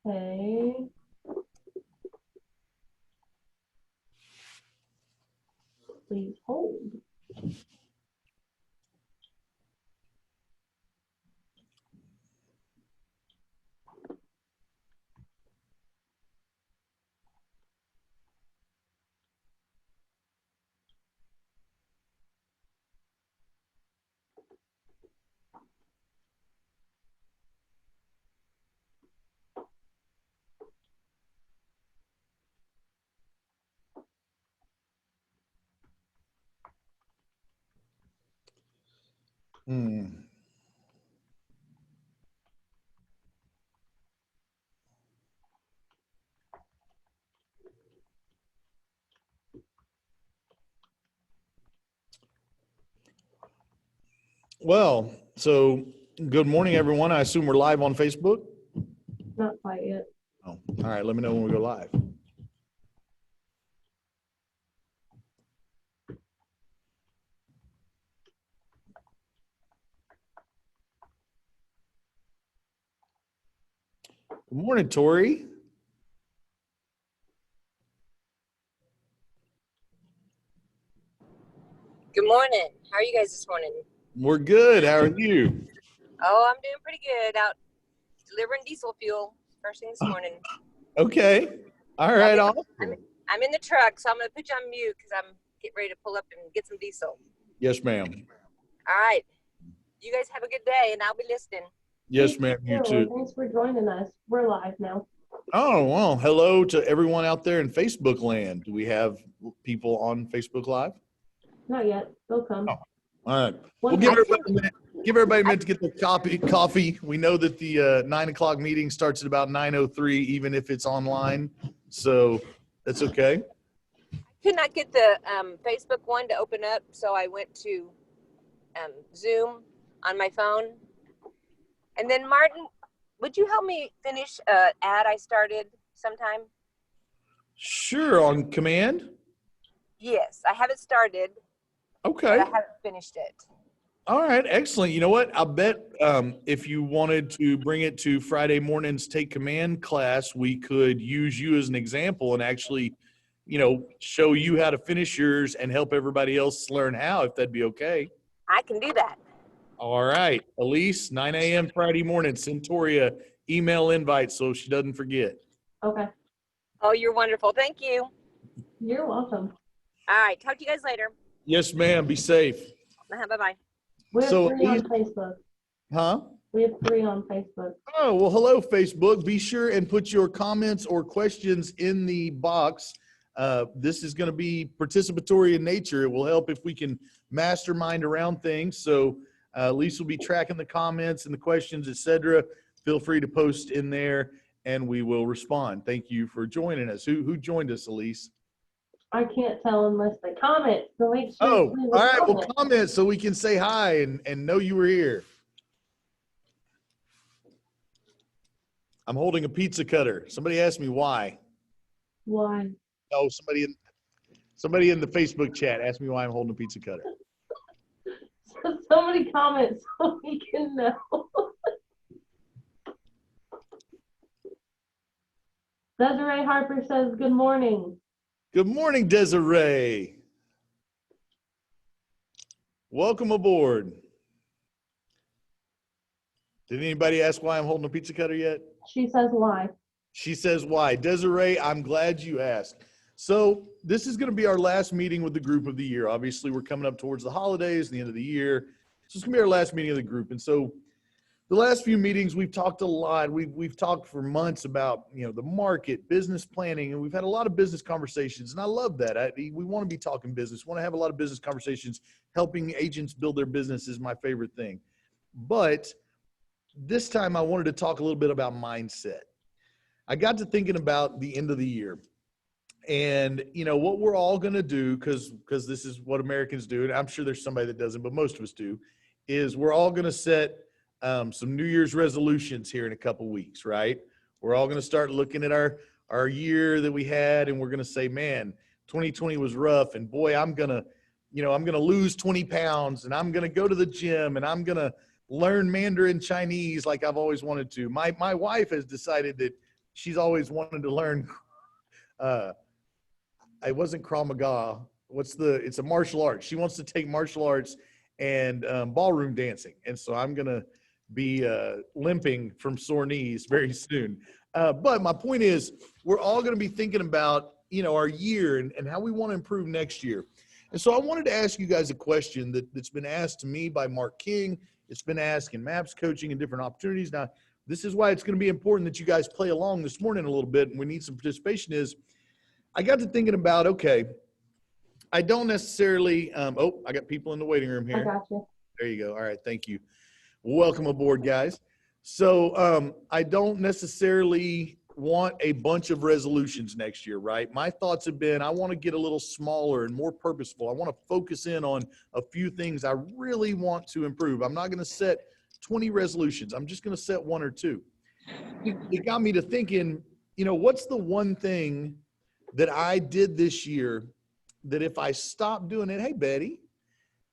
Okay. Please hold. Well, so good morning, everyone. I assume we're live on Facebook? Not quite yet. Oh, all right. Let me know when we go live. Good morning, Tori. Good morning. How are you guys this morning? We're good. How are you? Oh, I'm doing pretty good. Out delivering diesel fuel first thing this morning. Okay. All right. I'm in the truck, so I'm going to put you on mute because I'm getting ready to pull up and get some diesel. Yes, ma'am. All right. You guys have a good day, and I'll be listening. Yes, ma'am. You too. Thanks for joining us. We're live now. Oh, well, hello to everyone out there in Facebook land. Do we have people on Facebook Live? Not yet. They'll come. Oh, all right. We'll give everybody a minute to get their coffee. We know that the 9 o'clock meeting starts at about 9:03, even if it's online. So that's okay. I could not get the Facebook one to open up, so I went to Zoom on my phone. And then, Martin, would you help me finish an ad I started sometime? Sure, on command. Yes, I haven't started. Okay. But I haven't finished it. All right, excellent. You know what? I bet if you wanted to bring it to Friday morning's Take Command class, we could use you as an example and actually, show you how to finish yours and help everybody else learn how, if that'd be okay. I can do that. All right. Elise, 9 a.m. Friday morning, Centauria email invite so she doesn't forget. Okay. Oh, you're wonderful. Thank you. You're welcome. All right. Talk to you guys later. Yes, ma'am. Be safe. Bye-bye. We have 3 on Facebook. Huh? We have 3 on Facebook. Oh, well, hello, Facebook. Be sure and put your comments or questions in the box. This is going to be participatory in nature. It will help if we can mastermind around things. So Lisa will be tracking the comments and the questions, etc. Feel free to post in there and we will respond. Thank you for joining us. Who joined us, Elise? I can't tell unless they comment. So make sure. Oh, all right. Well, comment so we can say hi and know you were here. I'm holding a pizza cutter. Somebody asked me why. Why? Oh, somebody in the Facebook chat asked me why I'm holding a pizza cutter. So somebody comment so we can know. Desiree Harper says, good morning. Good morning, Desiree. Welcome aboard. Did anybody ask why I'm holding a pizza cutter yet? She says why. She says why. Desiree, I'm glad you asked. So this is going to be our last meeting with the group of the year. Obviously, we're coming up towards the holidays, the end of the year. So it's going to be our last meeting of the group. And so the last few meetings, we've talked a lot. We've talked for months about, the market, business planning, and we've had a lot of business conversations. And I love that. We want to be talking business. We want to have a lot of business conversations. Helping agents build their business is my favorite thing. But this time I wanted to talk a little bit about mindset. I got to thinking about the end of the year and, what we're all going to do, because this is what Americans do. And I'm sure there's somebody that doesn't, but most of us do, is we're all going to set some New Year's resolutions here in a couple weeks, right? We're all going to start looking at our year that we had, and we're going to say, man, 2020 was rough. And boy, I'm going to lose 20 pounds and I'm going to go to the gym and I'm going to learn Mandarin Chinese like I've always wanted to. My wife has decided that she's always wanted to learn. I wasn't Krav Maga. It's a martial arts. She wants to take martial arts and ballroom dancing. And so I'm going to be limping from sore knees very soon. But my point is, we're all going to be thinking about, our year and how we want to improve next year. And so I wanted to ask you guys a question that's been asked to me by Mark King. It's been asked in MAPS coaching and different opportunities. Now, this is why it's going to be important that you guys play along this morning a little bit, and we need some participation. I got to thinking about, okay, I don't necessarily, I got people in the waiting room here. I got you. There you go. All right. Thank you. Welcome aboard, guys. So I don't necessarily want a bunch of resolutions next year, right? My thoughts have been, I want to get a little smaller and more purposeful. I want to focus in on a few things I really want to improve. I'm not going to set 20 resolutions. I'm just going to set one or two. It got me to thinking, what's the one thing that I did this year that if I stopped doing it, hey, Betty,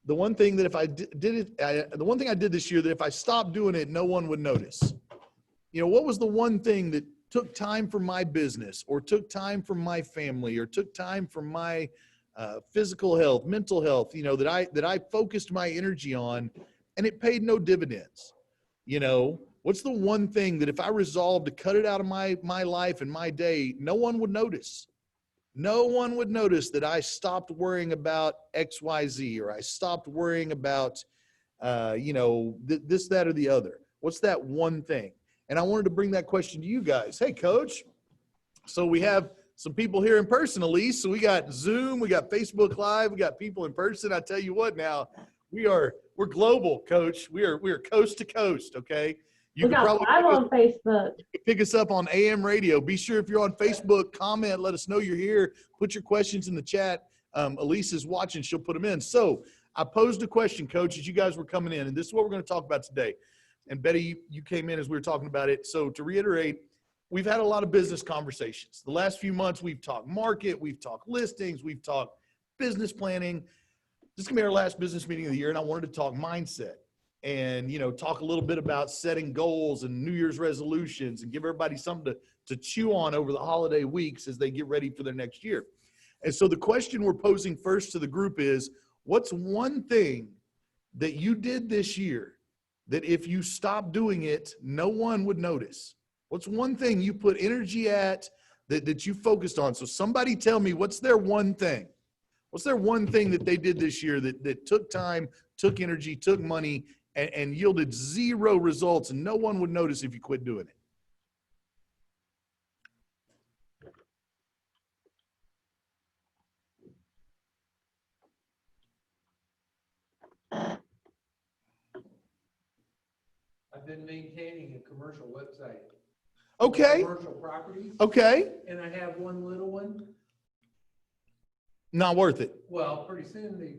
the one thing that if I did it, the one thing I did this year that if I stopped doing it, no one would notice. What was the one thing that took time from my business or took time from my family or took time from my physical health, mental health, that I focused my energy on and it paid no dividends? What's the one thing that if I resolved to cut it out of my life and my day, no one would notice? No one would notice that I stopped worrying about XYZ or I stopped worrying about, this, that, or the other. What's that one thing? And I wanted to bring that question to you guys. Hey, Coach. So we have some people here in person, Elise. So we got Zoom, we got Facebook Live, we got people in person. I tell you what, now we're global, Coach. We are coast to coast. Okay. We got live on Facebook. Pick us up on AM radio. Be sure if you're on Facebook, comment, let us know you're here. Put your questions in the chat. Elise is watching. She'll put them in. So I posed a question, Coach, as you guys were coming in, and this is what we're going to talk about today. And Betty, you came in as we were talking about it. So to reiterate, we've had a lot of business conversations. The last few months, we've talked market, we've talked listings, we've talked business planning. This is going to be our last business meeting of the year, and I wanted to talk mindset and, talk a little bit about setting goals and New Year's resolutions and give everybody something to chew on over the holiday weeks as they get ready for their next year. And so the question we're posing first to the group is, what's one thing that you did this year that if you stopped doing it, no one would notice? What's one thing you put energy at that you focused on? So somebody tell me, what's their one thing? What's their one thing that they did this year that took time, took energy, took money, and yielded zero results, and no one would notice if you quit doing it? I've been maintaining a commercial website. Okay. Commercial properties. Okay. And I have one little one. Not worth it. Well, pretty soon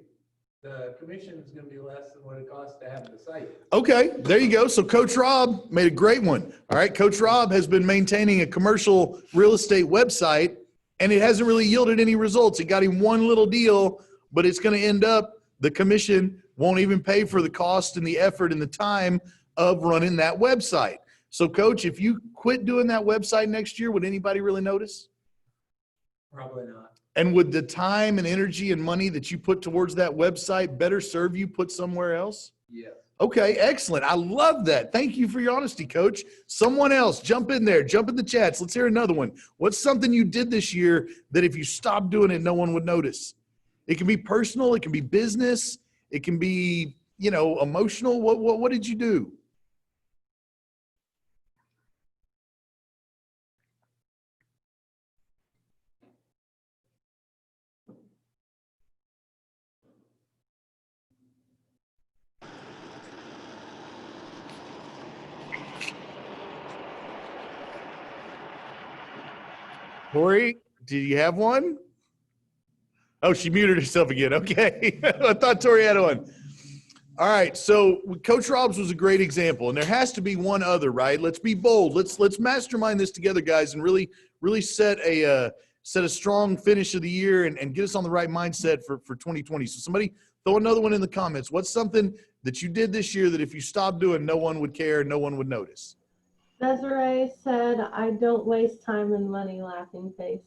the commission is going to be less than what it costs to have the site. Okay, there you go. So Coach Rob made a great one. All right, Coach Rob has been maintaining a commercial real estate website, and it hasn't really yielded any results. It got him one little deal, but it's going to end up, the commission won't even pay for the cost and the effort and the time of running that website. So, Coach, if you quit doing that website next year, would anybody really notice? Probably not. And would the time and energy and money that you put towards that website better serve you put somewhere else? Yes. Okay, excellent. I love that. Thank you for your honesty, Coach. Someone else, jump in there. Jump in the chats. Let's hear another one. What's something you did this year that if you stopped doing it, no one would notice? It can be personal. It can be business. It can be, emotional. What did you do? Tori, do you have one? Oh, she muted herself again. Okay. I thought Tori had one. All right. So Coach Rob's was a great example, and there has to be one other, right? Let's be bold. Let's mastermind this together, guys, and really set a strong finish of the year and get us on the right mindset for 2020. So somebody throw another one in the comments. What's something that you did this year that if you stopped doing, no one would care, no one would notice? Desiree said, I don't waste time and money, laughing face.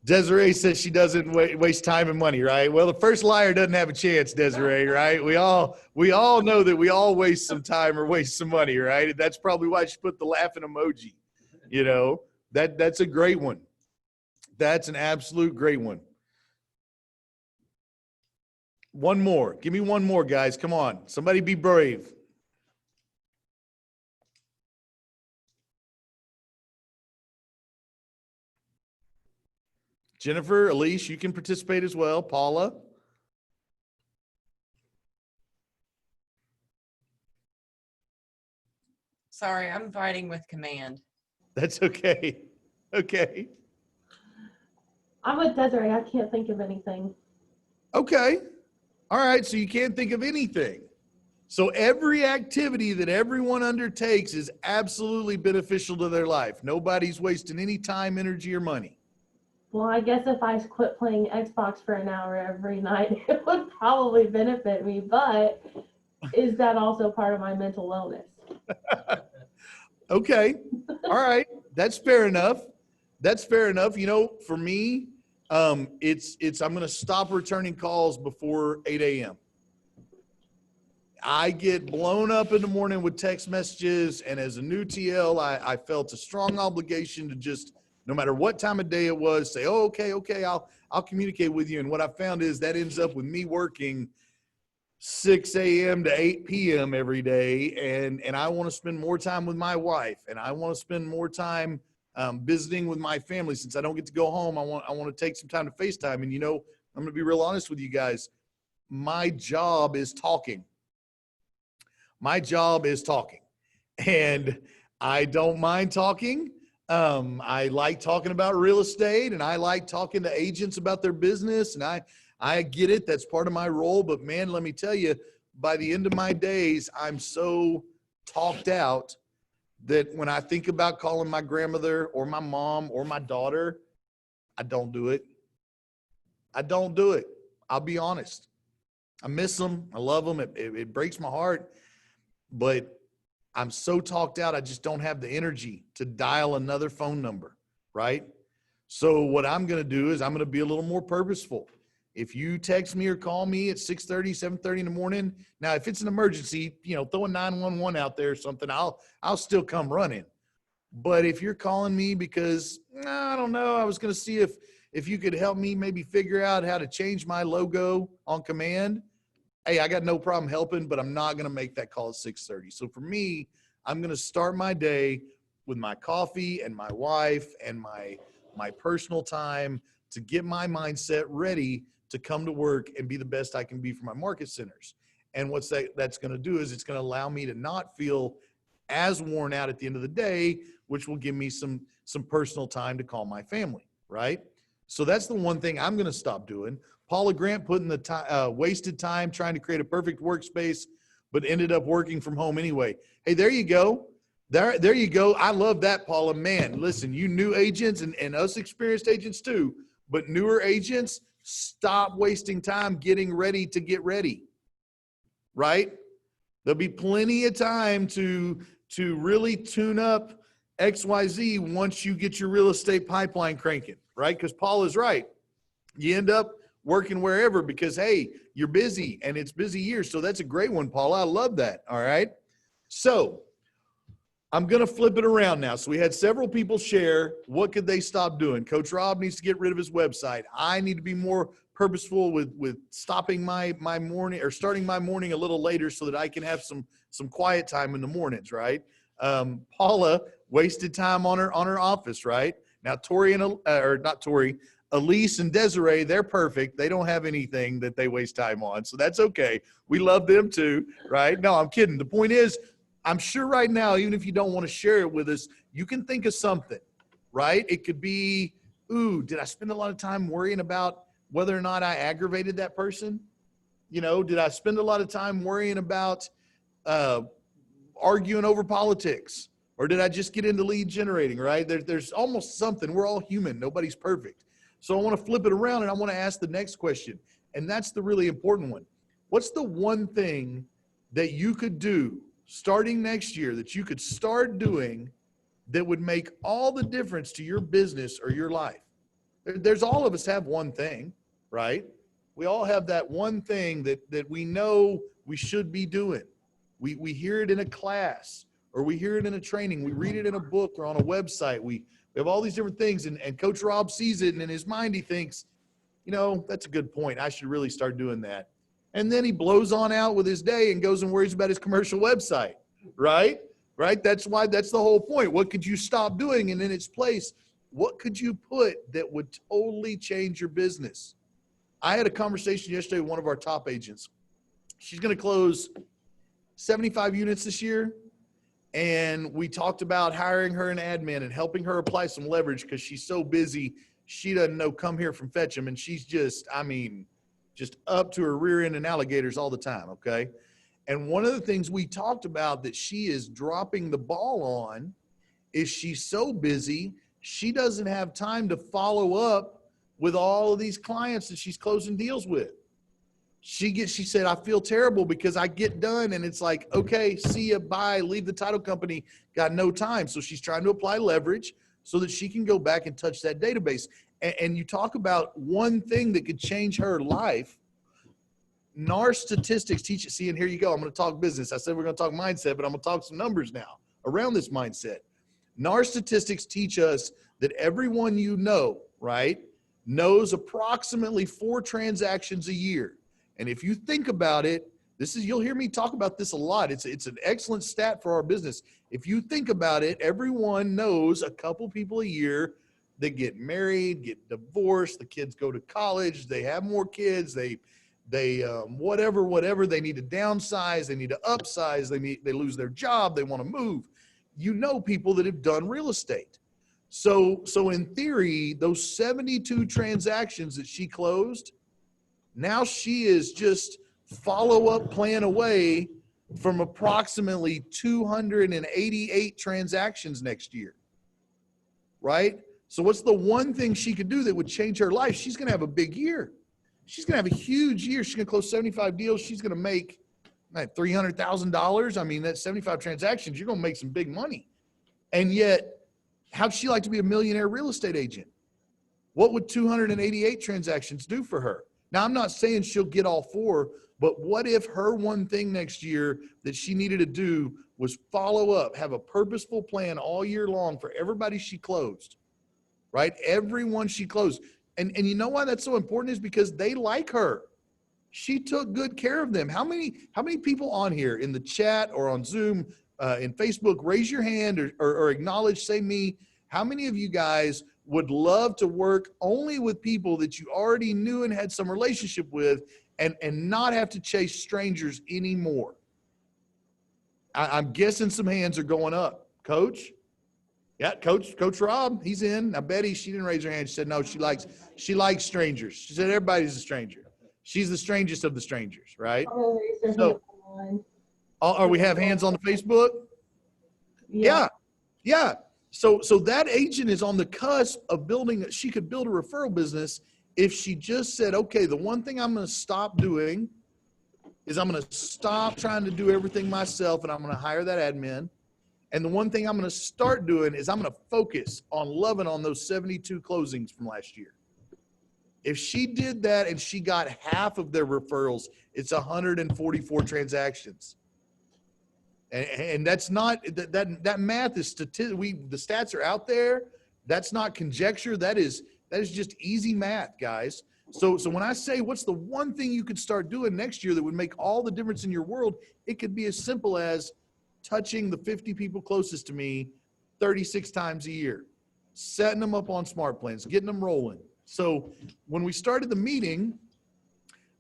Desiree says she doesn't waste time and money, right? Well, the first liar doesn't have a chance, Desiree, right? We all know that we all waste some time or waste some money, right? That's probably why she put the laughing emoji. You know, that's a great one. That's an absolute great one. One more. Give me one more, guys. Come on. Somebody be brave. Jennifer, Elise, you can participate as well. Paula. Sorry, I'm fighting with command. That's okay. Okay. I'm with Desiree. I can't think of anything. Okay. All right. So you can't think of anything. So every activity that everyone undertakes is absolutely beneficial to their life. Nobody's wasting any time, energy, or money. Well, I guess if I quit playing Xbox for an hour every night, it would probably benefit me. But is that also part of my mental wellness? Okay. All right. That's fair enough. That's fair enough. You know, for me, it's I'm going to stop returning calls before 8 a.m. I get blown up in the morning with text messages, and as a new TL, I felt a strong obligation to just, no matter what time of day it was, say, oh, okay, I'll communicate with you. And what I found is that ends up with me working 6 a.m. to 8 p.m. every day, and I want to spend more time with my wife, and I want to spend more time visiting with my family. Since I don't get to go home, I want to take some time to FaceTime. And you know, I'm going to be real honest with you guys. My job is talking. My job is talking, and I don't mind talking. I like talking about real estate, and I like talking to agents about their business, and I get it. That's part of my role. But man, let me tell you, by the end of my days, I'm so talked out that when I think about calling my grandmother or my mom or my daughter, I don't do it. I don't do it. I'll be honest. I miss them. I love them. It breaks my heart. But I'm so talked out, I just don't have the energy to dial another phone number, right? So what I'm going to do is I'm going to be a little more purposeful. If you text me or call me at 6:30, 7:30 in the morning, now if it's an emergency, you know, throw a 911 out there or something, I'll still come running. But if you're calling me because, I don't know, I was going to see if you could help me maybe figure out how to change my logo on command, hey, I got no problem helping, but I'm not going to make that call at 6:30. So for me, I'm going to start my day with my coffee and my wife and my personal time to get my mindset ready to come to work and be the best I can be for my market centers. And what's that's going to do is it's going to allow me to not feel as worn out at the end of the day, which will give me some personal time to call my family, right? So that's the one thing I'm going to stop doing. Paula Grant putting the wasted time trying to create a perfect workspace, but ended up working from home anyway. Hey, there you go. There you go. I love that, Paula. Man, listen, you new agents and us experienced agents too, but newer agents, stop wasting time getting ready to get ready, right? There'll be plenty of time to really tune up XYZ once you get your real estate pipeline cranking, right? Because Paula's right. You end up working wherever because, hey, you're busy and it's busy years. So that's a great one, Paula. I love that. All right. So I'm going to flip it around now. So we had several people share what could they stop doing. Coach Rob needs to get rid of his website. I need to be more purposeful with stopping my morning or starting my morning a little later so that I can have some quiet time in the mornings, right? Paula wasted time on her office, right? Now Tori or not Tori, Elise and Desiree, they're perfect. They don't have anything that they waste time on. So that's okay. We love them too, right? No, I'm kidding. The point is, I'm sure right now, even if you don't want to share it with us, you can think of something, right? It could be, ooh, did I spend a lot of time worrying about whether or not I aggravated that person? You know, did I spend a lot of time worrying about arguing over politics? Or did I just get into lead generating, right? There's almost something. We're all human. Nobody's perfect. So I want to flip it around and I want to ask the next question. And that's the really important one. What's the one thing that you could do starting next year that you could start doing that would make all the difference to your business or your life? There's all of us have one thing, right? We all have that one thing that we know we should be doing. We hear it in a class, or we hear it in a training. We read it in a book or on a website. We have all these different things, and Coach Rob sees it, and in his mind he thinks, that's a good point. I should really start doing that. And then he blows on out with his day and goes and worries about his commercial website, right? Right? That's the whole point. What could you stop doing? And in its place, what could you put that would totally change your business? I had a conversation yesterday with one of our top agents. She's going to close 75 units this year. And we talked about hiring her an admin and helping her apply some leverage because she's so busy. She doesn't know come here from fetch them. And she's just up to her rear end in alligators all the time. Okay. And one of the things we talked about that she is dropping the ball on is she's so busy, she doesn't have time to follow up with all of these clients that she's closing deals with. She said, I feel terrible because I get done and it's like, okay, see ya, bye, leave the title company, got no time. So she's trying to apply leverage so that she can go back and touch that database. And you talk about one thing that could change her life. NAR statistics teach it. See, and here you go. I'm going to talk business. I said we're going to talk mindset, but I'm going to talk some numbers now around this mindset. NAR statistics teach us that everyone right, knows approximately 4 transactions a year. And if you think about it, you'll hear me talk about this a lot. It's an excellent stat for our business. If you think about it, everyone knows a couple people a year that get married, get divorced, the kids go to college, they have more kids, they whatever, they need to downsize, they need to upsize, they lose their job, they want to move. People that have done real estate. So in theory, those 72 transactions that she closed, now she is just follow-up plan away from approximately 288 transactions next year, right? So what's the one thing she could do that would change her life? She's going to have a big year. She's going to have a huge year. She's going to close 75 deals. She's going to make $300,000. I mean, that's 75 transactions. You're going to make some big money. And yet, how'd she like to be a millionaire real estate agent? What would 288 transactions do for her? Now, I'm not saying she'll get all 4, but what if her one thing next year that she needed to do was follow up, have a purposeful plan all year long for everybody she closed, right? Everyone she closed. And you know why that's so important is because they like her. She took good care of them. How many people on here in the chat or on Zoom, in Facebook, raise your hand or acknowledge, say me, how many of you guys would love to work only with people that you already knew and had some relationship with and not have to chase strangers anymore? I'm guessing some hands are going up. Coach? Yeah, Coach Rob, he's in. Now Betty, she didn't raise her hand. She said no, she likes strangers. She said everybody's a stranger. She's the strangest of the strangers, right? So, we have hands on the Facebook? Yeah. So that agent is on the cusp of she could build a referral business if she just said, okay, the one thing I'm going to stop doing is I'm going to stop trying to do everything myself and I'm going to hire that admin. And the one thing I'm going to start doing is I'm going to focus on loving on those 72 closings from last year. If she did that and she got half of their referrals, it's 144 transactions. And that's not, that math is the stats are out there. That's not conjecture. That is just easy math, guys. So when I say what's the one thing you could start doing next year that would make all the difference in your world, it could be as simple as touching the 50 people closest to me 36 times a year, setting them up on smart plans, getting them rolling. So when we started the meeting,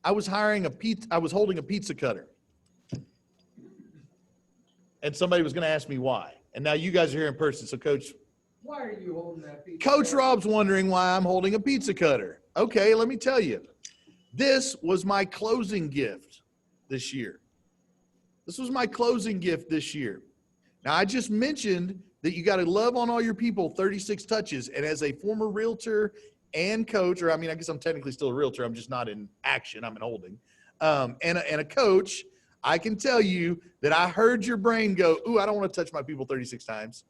I was holding a pizza cutter. And somebody was going to ask me why. And now you guys are here in person. So Coach, Why are you holding that pizza? Coach Rob's wondering why I'm holding a pizza cutter. Okay, let me tell you. This was my closing gift this year. Now, I just mentioned that you got to love on all your people, 36 touches. And as a former realtor and coach, or I mean, I guess I'm technically still a realtor. I'm just not in action. I'm in holding. And a coach, I can tell you that I heard your brain go, ooh, I don't want to touch my people 36 times.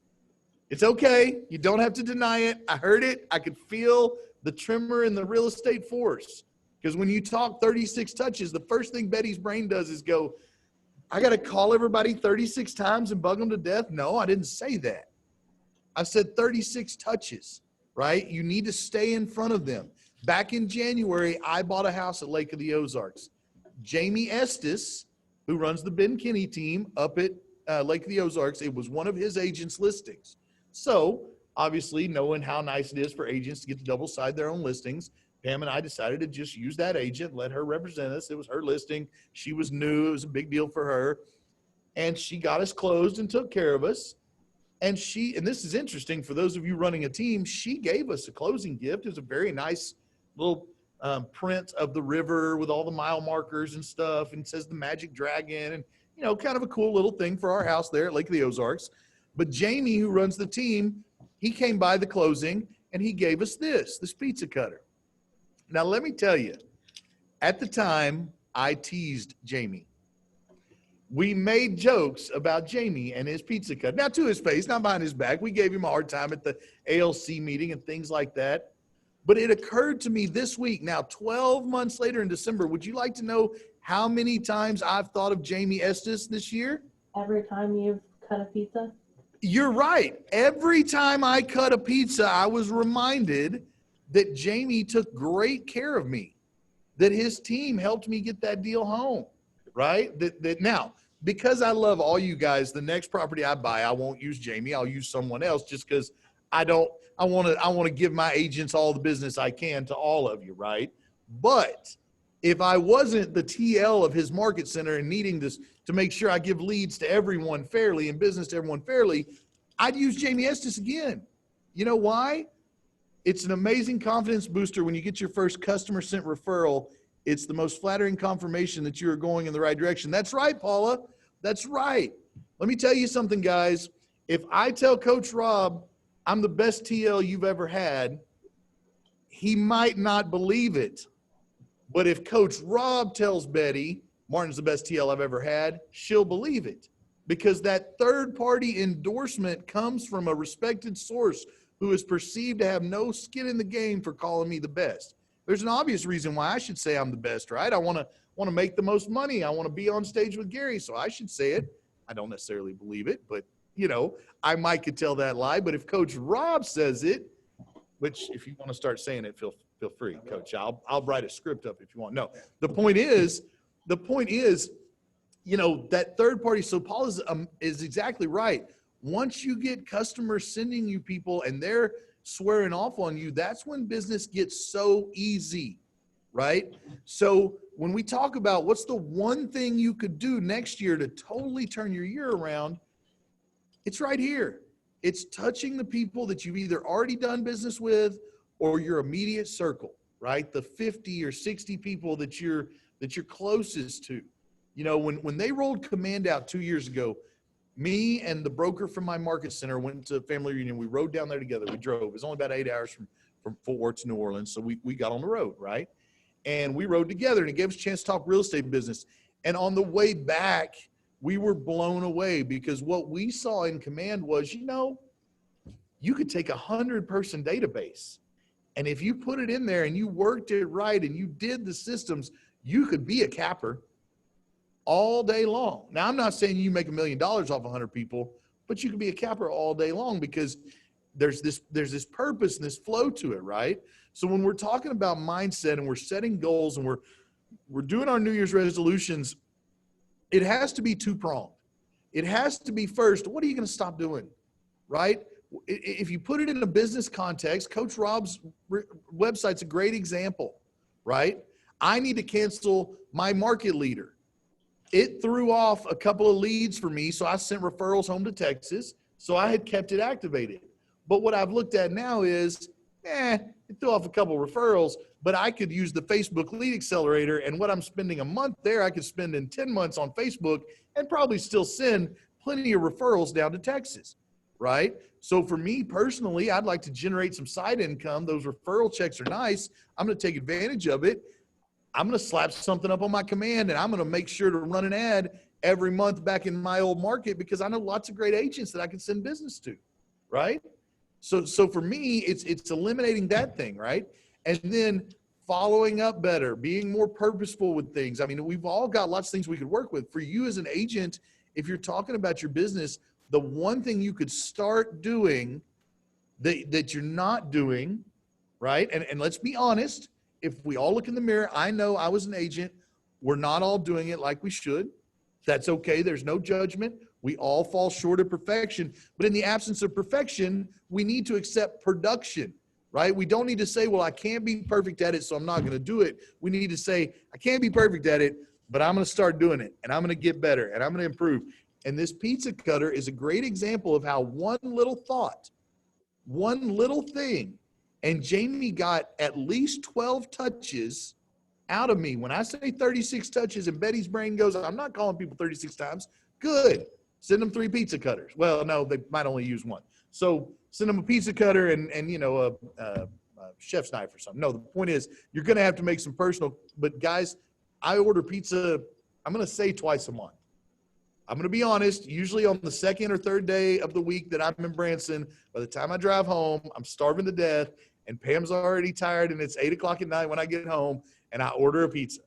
It's okay. You don't have to deny it. I heard it. I could feel the tremor in the real estate force. Because when you talk 36 touches, the first thing Betty's brain does is go, I got to call everybody 36 times and bug them to death? No, I didn't say that. I said 36 touches, right? You need to stay in front of them. Back in January, I bought a house at Lake of the Ozarks. Jamie Estes, who runs the Ben Kinney team up at Lake of the Ozarks, it was one of his agents' listings. So obviously, knowing how nice it is for agents to get to double side their own listings, Pam and I decided to just use that agent, let her represent us. It was her listing. She was new. It was a big deal for her. And she got us closed and took care of us. And this is interesting for those of you running a team, she gave us a closing gift. It was a very nice little print of the river with all the mile markers and stuff, and it says the Magic Dragon, and, you know, kind of a cool little thing for our house there at Lake of the Ozarks. But Jamie, who runs the team, he came by the closing and he gave us this pizza cutter. Now, let me tell you, at the time, I teased Jamie. We made jokes about Jamie and his pizza cutter. Now, to his face, not behind his back. We gave him a hard time at the ALC meeting and things like that. But it occurred to me this week, now 12 months later in December, would you like to know how many times I've thought of Jamie Estes this year? Every time you've cut a pizza? You're right. Every time I cut a pizza, I was reminded that Jamie took great care of me, that his team helped me get that deal home, right? That now, because I love all you guys, the next property I buy, I won't use Jamie. I'll use someone else just because I want to give my agents all the business I can to all of you, right? But if I wasn't the TL of his market center and needing this to make sure I give leads to everyone fairly and business to everyone fairly, I'd use Jamie Estes again. You know why? It's an amazing confidence booster when you get your first customer sent referral. It's the most flattering confirmation that you are going in the right direction. That's right, Paula. That's right. Let me tell you something, guys. If I tell Coach Rob I'm the best TL you've ever had, he might not believe it. But if Coach Rob tells Betty Martin's the best TL I've ever had, she'll believe it. Because that third-party endorsement comes from a respected source who is perceived to have no skin in the game for calling me the best. There's an obvious reason why I should say I'm the best, right? I want to make the most money. I want to be on stage with Gary, so I should say it. I don't necessarily believe it, but, you know, I might could tell that lie. But if Coach Rob says it, which if you want to start saying it, feel free, Coach. I'll write a script up if you want. No, the point is, you know, that third party. So Paul is exactly right. Once you get customers sending you people and they're swearing off on you, that's when business gets so easy, right? So when we talk about what's the one thing you could do next year to totally turn your year around, it's right here. It's touching the people that you've either already done business with or your immediate circle, right? The 50 or 60 people that you're closest to. You know, when they rolled Command out 2 years ago, me and the broker from my market center went to family reunion. We rode down there together. We drove. It was only about 8 hours from Fort Worth to New Orleans. So we got on the road, right? And we rode together, and it gave us a chance to talk real estate business. And on the way back, we were blown away because what we saw in Command was, you know, you could take 100-person database, and if you put it in there and you worked it right and you did the systems, you could be a capper all day long. Now, I'm not saying you make $1 million off 100 people, but you could be a capper all day long because there's this purpose and this flow to it, right? So when we're talking about mindset and we're setting goals and we're doing our New Year's resolutions, it has to be two-pronged. It has to be first, what are you going to stop doing, right? If you put it in a business context, Coach Rob's website's a great example, right? I need to cancel my market leader. It threw off a couple of leads for me, so I sent referrals home to Texas, so I had kept it activated. But what I've looked at now is, it threw off a couple of referrals, but I could use the Facebook Lead Accelerator, and what I'm spending a month there, I could spend in 10 months on Facebook and probably still send plenty of referrals down to Texas, right? So for me personally, I'd like to generate some side income. Those referral checks are nice. I'm going to take advantage of it. I'm going to slap something up on my Command, and I'm going to make sure to run an ad every month back in my old market because I know lots of great agents that I can send business to, right? So for me, it's eliminating that thing, right? And then following up better, being more purposeful with things. I mean, we've all got lots of things we could work with. For you as an agent, if you're talking about your business, the one thing you could start doing that you're not doing, right? And let's be honest, if we all look in the mirror, I know I was an agent. We're not all doing it like we should. That's okay. There's no judgment. We all fall short of perfection. But in the absence of perfection, we need to accept production, right? We don't need to say, well, I can't be perfect at it, so I'm not going to do it. We need to say, I can't be perfect at it, but I'm going to start doing it, and I'm going to get better, and I'm going to improve. And this pizza cutter is a great example of how one little thought, one little thing, and Jamie got at least 12 touches out of me. When I say 36 touches and Betty's brain goes, I'm not calling people 36 times. Good. Send them 3 pizza cutters. Well, no, they might only use 1. So send them a pizza cutter and you know, a chef's knife or something. No, the point is you're going to have to make some personal, but guys, I order pizza, I'm going to say twice a month. I'm going to be honest, usually on the 2nd or 3rd day of the week that I'm in Branson, by the time I drive home, I'm starving to death and Pam's already tired and it's 8 o'clock at night when I get home and I order a pizza.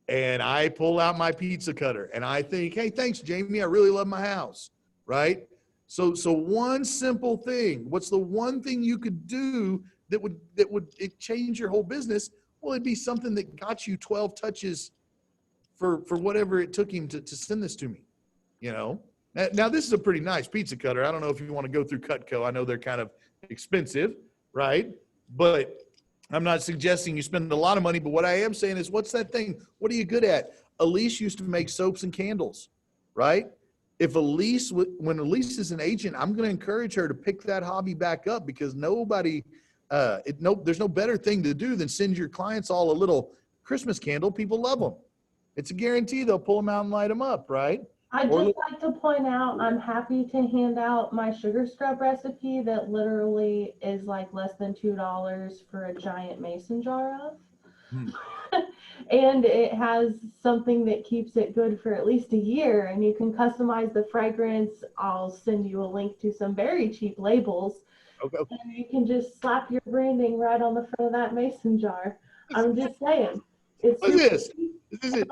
And I pull out my pizza cutter and I think, hey, thanks, Jamie. I really love my house, right? So one simple thing, what's the one thing you could do that would change your whole business? Well, it'd be something that got you 12 touches for whatever it took him to send this to me, you know? Now, this is a pretty nice pizza cutter. I don't know if you want to go through Cutco. I know they're kind of expensive, right? But I'm not suggesting you spend a lot of money, but what I am saying is, what's that thing? What are you good at? Elise used to make soaps and candles, right? If Elise, when Elise is an agent, I'm going to encourage her to pick that hobby back up because nobody, there's no better thing to do than send your clients all a little Christmas candle. People love them. It's a guarantee they'll pull them out and light them up, right? I'd just like to point out, I'm happy to hand out my sugar scrub recipe that literally is like less than $2 for a giant mason jar of. And it has something that keeps it good for at least a year, and you can customize the fragrance. I'll send you a link to some very cheap labels. Okay. And you can just slap your branding right on the front of that mason jar. I'm just saying. It's What's this? This is it.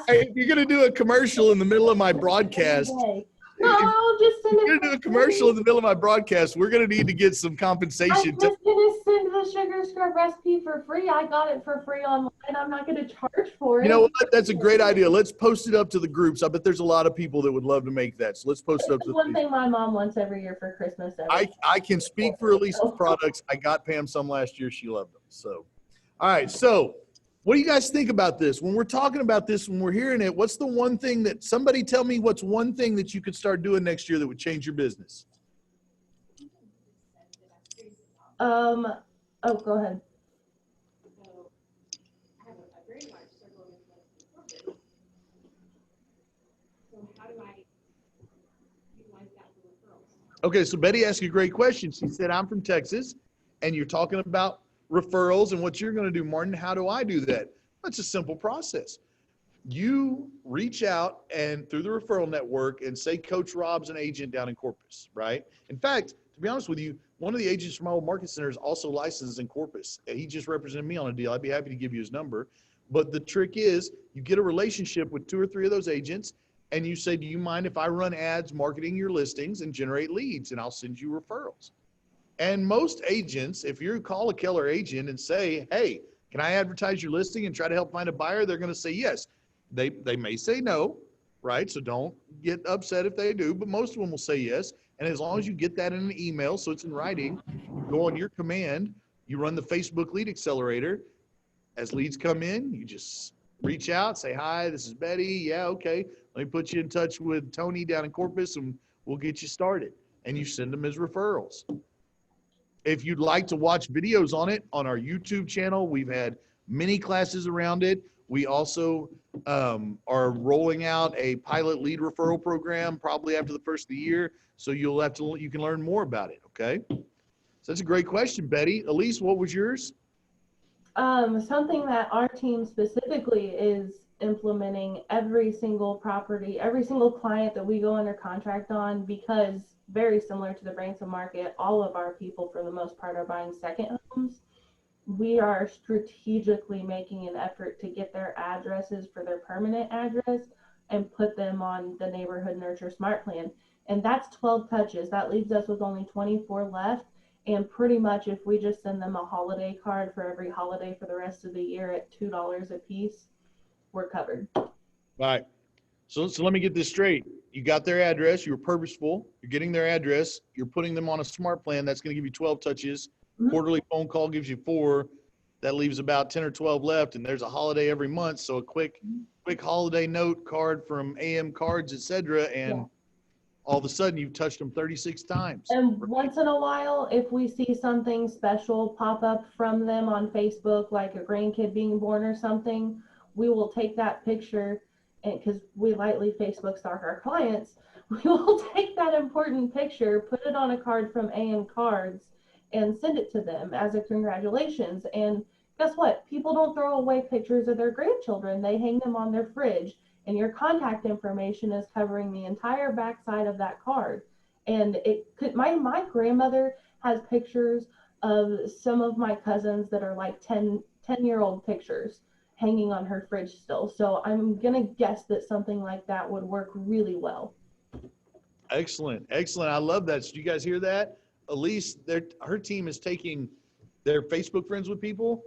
Hey, if you're going to do a commercial in the middle of my broadcast, no, just send if you're going to do a commercial in the middle of my broadcast, we're going to need to get some I'm compensation. just going to send the sugar scrub recipe for free. I got it for free online. I'm not going to charge for it. You know what? That's a great idea. Let's post it up to the groups. I bet there's a lot of people that would love to make that. So let's post it up to the one thing my mom wants every year for Christmas. I can speak for Elise's products. I got Pam some last year. She loved them. So, all right. So what do you guys think about this? When we're talking about this, when we're hearing it, what's the one thing that somebody tell me what's one thing that you could start doing next year that would change your business? Oh, go ahead. Okay, so Betty asked you a great question. She said, I'm from Texas, and you're talking about referrals and what you're going to do. Martin, how do I do that? That's a simple process. You reach out and through the referral network and say, Coach Rob's an agent down in Corpus, right? In fact, to be honest with you, one of the agents from my old market center is also licensed in Corpus. He just represented me on a deal. I'd be happy to give you his number. But the trick is you get a relationship with 2 or 3 of those agents and you say, do you mind if I run ads marketing your listings and generate leads, and I'll send you referrals? And most agents, if you call a Keller agent and say, hey, can I advertise your listing and try to help find a buyer? They're going to say yes. They may say no, right? So don't get upset if they do, but most of them will say yes. And as long as you get that in an email, so it's in writing, you go on your command, you run the Facebook lead accelerator. As leads come in, you just reach out, say, hi, this is Betty. Yeah, okay. Let me put you in touch with Tony down in Corpus and we'll get you started. And you send them as referrals. If you'd like to watch videos on it on our YouTube channel, we've had many classes around it. We also are rolling out a pilot lead referral program probably after the first of the year. So you can learn more about it. Okay. So that's a great question, Betty. Elise, what was yours? Something that our team specifically is implementing every single property, every single client that we go under contract on, because very similar to the Branson market. All of our people, for the most part, are buying second homes. We are strategically making an effort to get their addresses for their permanent address and put them on the Neighborhood Nurture Smart Plan. And that's 12 touches. That leaves us with only 24 left. And pretty much if we just send them a holiday card for every holiday for the rest of the year at $2 a piece, we're covered. All right. So let me get this straight. You got their address. You were purposeful. You're getting their address. You're putting them on a smart plan. That's going to give you 12 touches. Mhm. Quarterly phone call gives you 4. That leaves about 10 or 12 left. And there's a holiday every month. So a quick holiday note card from AM Cards, etc. And Yeah. all of a sudden you've touched them 36 times. And once in a while, if we see something special pop up from them on Facebook, like a grandkid being born or something, we will take that picture, and because we lightly Facebook stalk our clients, we will take that important picture, put it on a card from AM Cards, and send it to them as a congratulations. And guess what? People don't throw away pictures of their grandchildren. They hang them on their fridge, and your contact information is covering the entire backside of that card. And it could, my grandmother has pictures of some of my cousins that are like 10-year-old pictures hanging on her fridge still. So I'm going to guess that something like that would work really well. Excellent. Excellent. I love that. So you guys hear that? Elise, her team is taking their Facebook friends with people.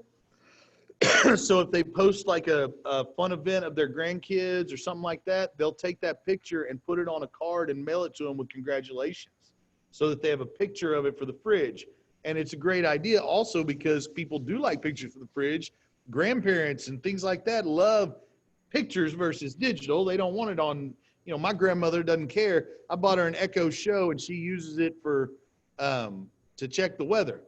So if they post like a fun event of their grandkids or something like that, they'll take that picture and put it on a card and mail it to them with congratulations so that they have a picture of it for the fridge. And it's a great idea also because people do like pictures for the fridge. Grandparents and things like that love pictures versus digital. They don't want it on, my grandmother doesn't care. I bought her an Echo Show and she uses it for to check the weather.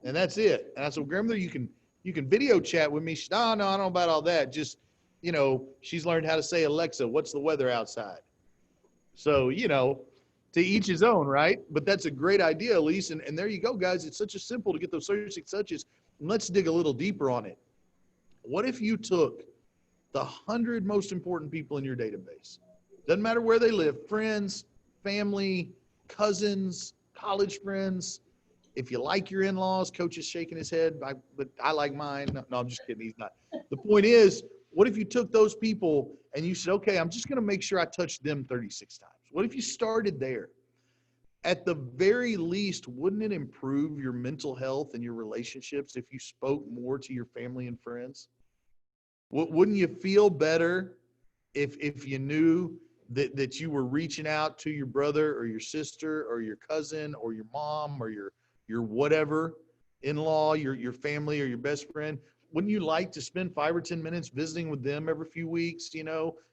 And that's it. And I said, grandmother, you can video chat with me. She said, no, I don't know about all that. Just, she's learned how to say, Alexa, what's the weather outside? So, to each his own, right? But that's a great idea, Elise. And there you go, guys. It's such a simple to get those 36 touches. And let's dig a little deeper on it. What if you took the 100 most important people in your database? Doesn't matter where they live, friends, family, cousins, college friends. If you like your in-laws, Coach is shaking his head, but I like mine. No, I'm just kidding. He's not. The point is, what if you took those people and you said, okay, I'm just going to make sure I touch them 36 times? What if you started there? At the very least, wouldn't it improve your mental health and your relationships if you spoke more to your family and friends? Wouldn't you feel better if you knew that you were reaching out to your brother or your sister or your cousin or your mom or your whatever in-law, your family or your best friend? Wouldn't you like to spend 5 or 10 minutes visiting with them every few weeks,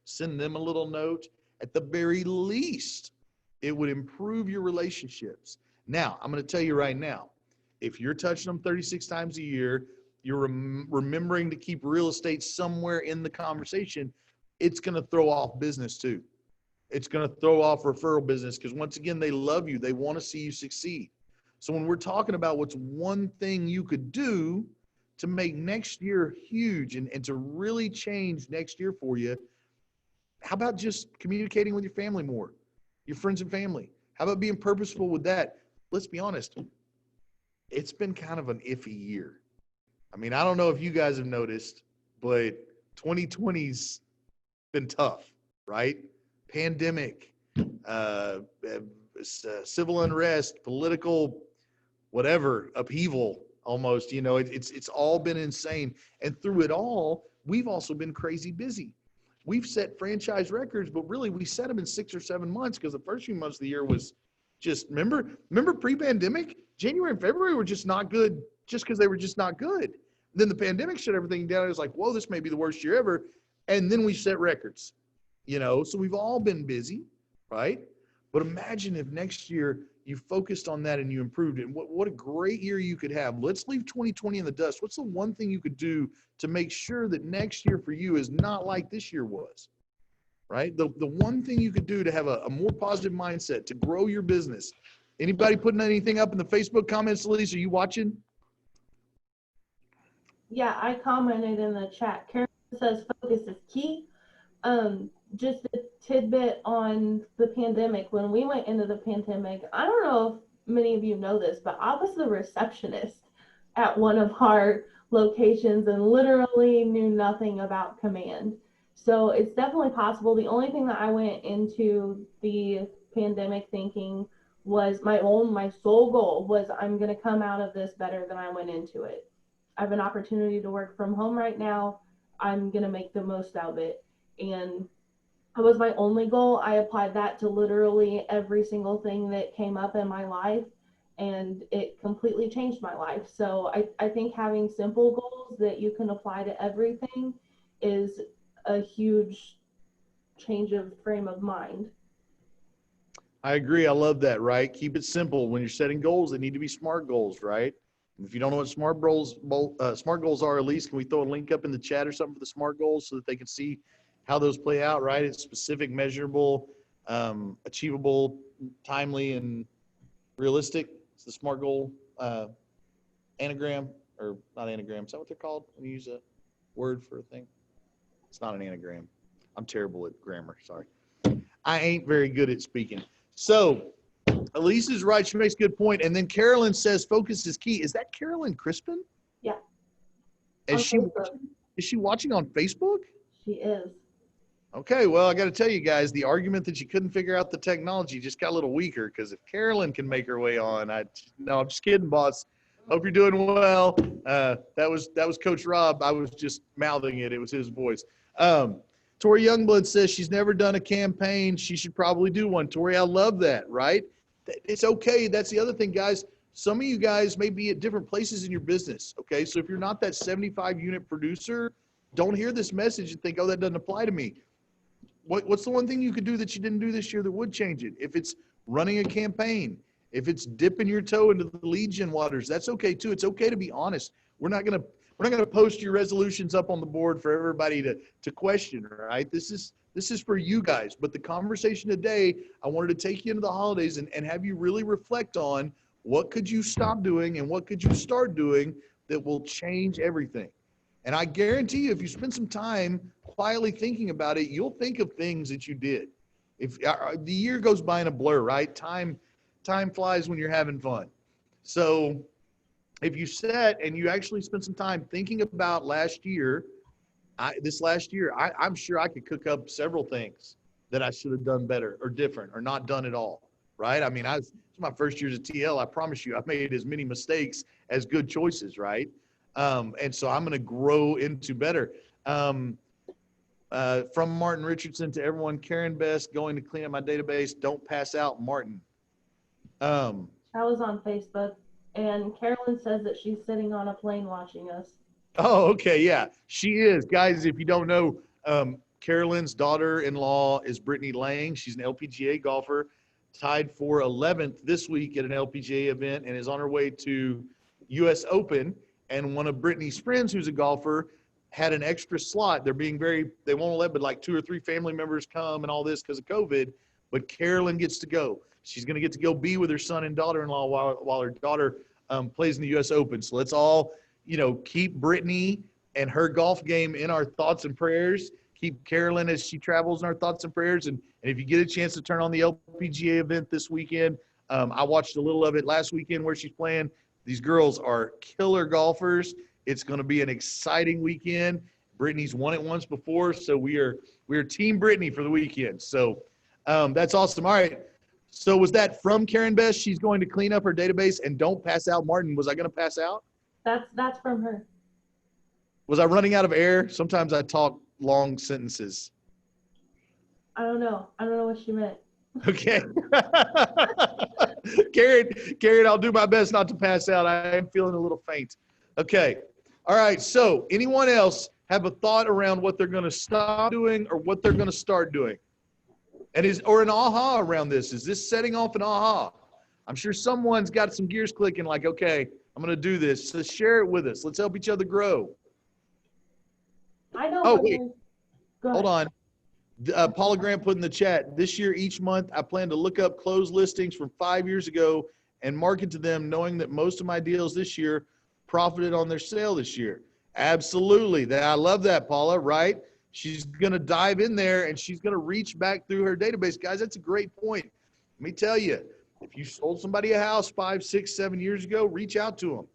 send them a little note? At the very least, it would improve your relationships. Now, I'm going to tell you right now, if you're touching them 36 times a year, you're remembering to keep real estate somewhere in the conversation, it's going to throw off business too. It's going to throw off referral business because once again, they love you. They want to see you succeed. So when we're talking about what's one thing you could do to make next year huge and to really change next year for you, how about just communicating with your family more, your friends and family? How about being purposeful with that? Let's be honest. It's been kind of an iffy year. I mean, I don't know if you guys have noticed, but 2020's been tough, right? Pandemic, civil unrest, political, whatever, upheaval almost, it's all been insane. And through it all, we've also been crazy busy. We've set franchise records, but really we set them in 6 or 7 months because the first few months of the year was just, remember pre-pandemic, January and February were just not good just because they were just not good. Then the pandemic shut everything down. It was like, whoa, this may be the worst year ever. And then we set records, so we've all been busy, right? But imagine if next year you focused on that and you improved it. And what a great year you could have. Let's leave 2020 in the dust. What's the one thing you could do to make sure that next year for you is not like this year was, right? The one thing you could do to have a more positive mindset, to grow your business. Anybody putting anything up in the Facebook comments, Elise? Are you watching? Yeah, I commented in the chat. Karen says focus is key. just a tidbit on the pandemic. When we went into the pandemic, I don't know if many of you know this, but I was the receptionist at one of our locations and literally knew nothing about command. So it's definitely possible. The only thing that I went into the pandemic thinking was my sole goal was I'm going to come out of this better than I went into it. I have an opportunity to work from home right now. I'm going to make the most of it. And that was my only goal. I applied that to literally every single thing that came up in my life, and it completely changed my life. So I think having simple goals that you can apply to everything is a huge change of frame of mind. I agree. I love that, right? Keep it simple. When you're setting goals, they need to be SMART goals, right? If you don't know what SMART goals are, Elise, can we throw a link up in the chat or something for the SMART goals so that they can see how those play out, right? It's specific, measurable, achievable, timely, and realistic. It's the SMART goal anagram, or not anagram. Is that what they're called when you use a word for a thing? It's not an anagram. I'm terrible at grammar. Sorry. I ain't very good at speaking. So Elise is right. She makes a good point. And then Carolyn says focus is key. Is that Carolyn Crispin? Yeah. Is she watching on Facebook? She is. Okay, well, I got to tell you guys, the argument that you couldn't figure out the technology just got a little weaker, because if Carolyn can make her way on, no, I'm just kidding, boss. Hope you're doing well. That was Coach Rob. I was just mouthing it. It was his voice. Tori Youngblood says she's never done a campaign. She should probably do one. Tori, I love that, right? It's okay. That's the other thing, guys. Some of you guys may be at different places in your business, okay? So if you're not that 75 unit producer, don't hear this message and think, oh, that doesn't apply to me. What's the one thing you could do that you didn't do this year that would change it? If it's running a campaign, if it's dipping your toe into the lead gen waters, that's okay too. It's okay to be honest. We're not gonna post your resolutions up on the board for everybody to question, right? This is for you guys. But the conversation today, I wanted to take you into the holidays and have you really reflect on what could you stop doing and what could you start doing that will change everything. And I guarantee you, if you spend some time quietly thinking about it, you'll think of things that you did. If the year goes by in a blur, right? Time flies when you're having fun. So if you set and you actually spend some time thinking about last year, I'm sure I could cook up several things that I should have done better or different or not done at all, right? I mean, it's my first years at TL. I promise you, I made as many mistakes as good choices, right? And so I'm going to grow into better. From Martin Richardson to everyone, Karen Best, going to clean up my database. Don't pass out, Martin. That was on Facebook. And Carolyn says that she's sitting on a plane watching us. Oh, okay. Yeah, she is. Guys, if you don't know, Carolyn's daughter-in-law is Brittany Lang. She's an LPGA golfer, tied for 11th this week at an LPGA event and is on her way to U.S. Open. And one of Brittany's friends, who's a golfer, had an extra slot. They won't let but like 2 or 3 family members come and all this because of COVID. But Carolyn gets to go. She's going to get to go be with her son and daughter-in-law while her daughter plays in the U.S. Open. So let's all, keep Brittany and her golf game in our thoughts and prayers. Keep Carolyn as she travels in our thoughts and prayers. And if you get a chance to turn on the LPGA event this weekend, I watched a little of it last weekend where she's playing. These girls are killer golfers. It's going to be an exciting weekend. Brittany's won it once before, so we are Team Brittany for the weekend. So that's awesome. All right. So was that from Karen Best? She's going to clean up her database and don't pass out. Martin, was I going to pass out? That's from her. Was I running out of air? Sometimes I talk long sentences. I don't know what she meant. Okay. Karen, I'll do my best not to pass out. I am feeling a little faint. Okay. All right. So anyone else have a thought around what they're going to stop doing or what they're going to start doing? Or an aha around this? Is this setting off an aha? I'm sure someone's got some gears clicking like, okay, I'm going to do this. So share it with us. Let's help each other grow. I know. Oh, wait. Hold on. Paula Grant put in the chat, this year, each month, I plan to look up closed listings from 5 years ago and market to them, knowing that most of my deals this year profited on their sale this year. Absolutely. I love that, Paula, right? She's going to dive in there and she's going to reach back through her database. Guys, that's a great point. Let me tell you, if you sold somebody a house 5, 6, 7 years ago, reach out to them.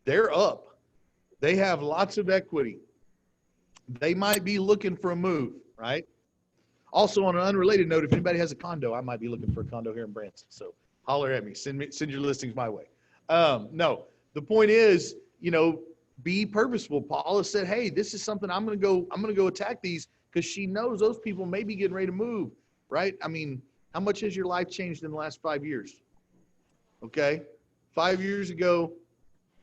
They're up. They have lots of equity. They might be looking for a move, right? Also, on an unrelated note, if anybody has a condo, I might be looking for a condo here in Branson. So holler at me. Send your listings my way. No, the point is, be purposeful. Paula said, "Hey, this is something I'm going to go attack these," because she knows those people may be getting ready to move, right? I mean, how much has your life changed in the last 5 years? Okay, 5 years ago,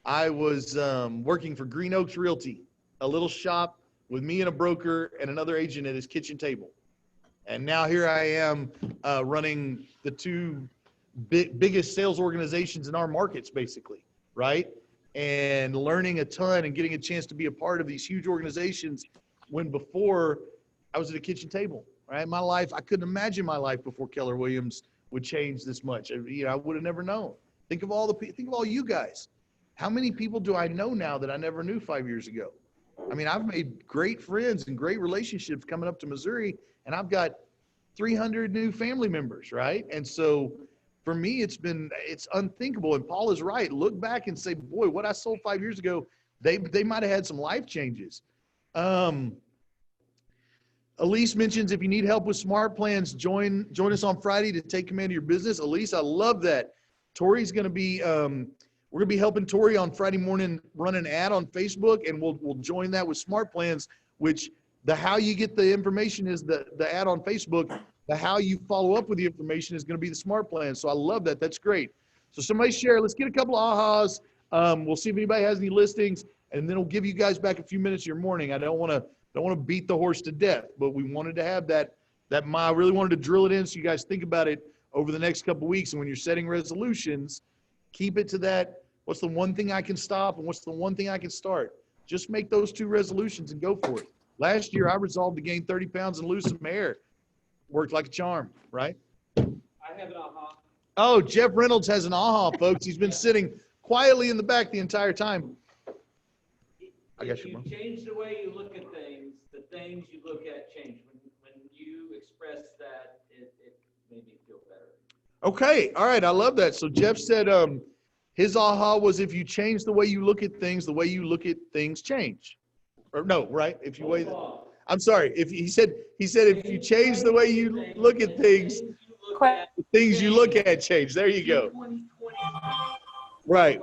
I was working for Green Oaks Realty, a little shop with me and a broker and another agent at his kitchen table. And now here I am running the two biggest sales organizations in our markets, basically, right? And learning a ton and getting a chance to be a part of these huge organizations when before I was at a kitchen table, right? My life, I couldn't imagine my life before Keller Williams would change this much. I would have never known. Think of all you guys. How many people do I know now that I never knew 5 years ago? I mean, I've made great friends and great relationships coming up to Missouri, and I've got 300 new family members, right? And so for me, it's unthinkable. And Paul is right. Look back and say, boy, what I sold 5 years ago, they might have had some life changes. Elise mentions, if you need help with smart plans, join us on Friday to take command of your business. Elise, I love that. Tori's going to be, we're going to be helping Tori on Friday morning run an ad on Facebook, and we'll join that with smart plans, which the how you get the information is the ad on Facebook. The how you follow up with the information is going to be the smart plan. So I love that. That's great. So somebody share. Let's get a couple of ahas. We'll see if anybody has any listings, and then we'll give you guys back a few minutes of your morning. I don't want to beat the horse to death, but we wanted to have that I really wanted to drill it in so you guys think about it over the next couple of weeks. And when you're setting resolutions, keep it to that. What's the one thing I can stop, and what's the one thing I can start? Just make those two resolutions and go for it. Last year, I resolved to gain 30 pounds and lose some hair. Worked like a charm, right? I have an aha. Oh, Jeff Reynolds has an aha, folks. He's been sitting quietly in the back the entire time. If you change the way you look at things, the things you look at change. When you express that, it made me feel better. Okay, all right, I love that. So Jeff said his aha was, if you change the way you look at things, the way you look at things change. Or no, right? If you wait, I'm sorry. If he said if you change the way you look at things, the things you look at change. There you go. Right.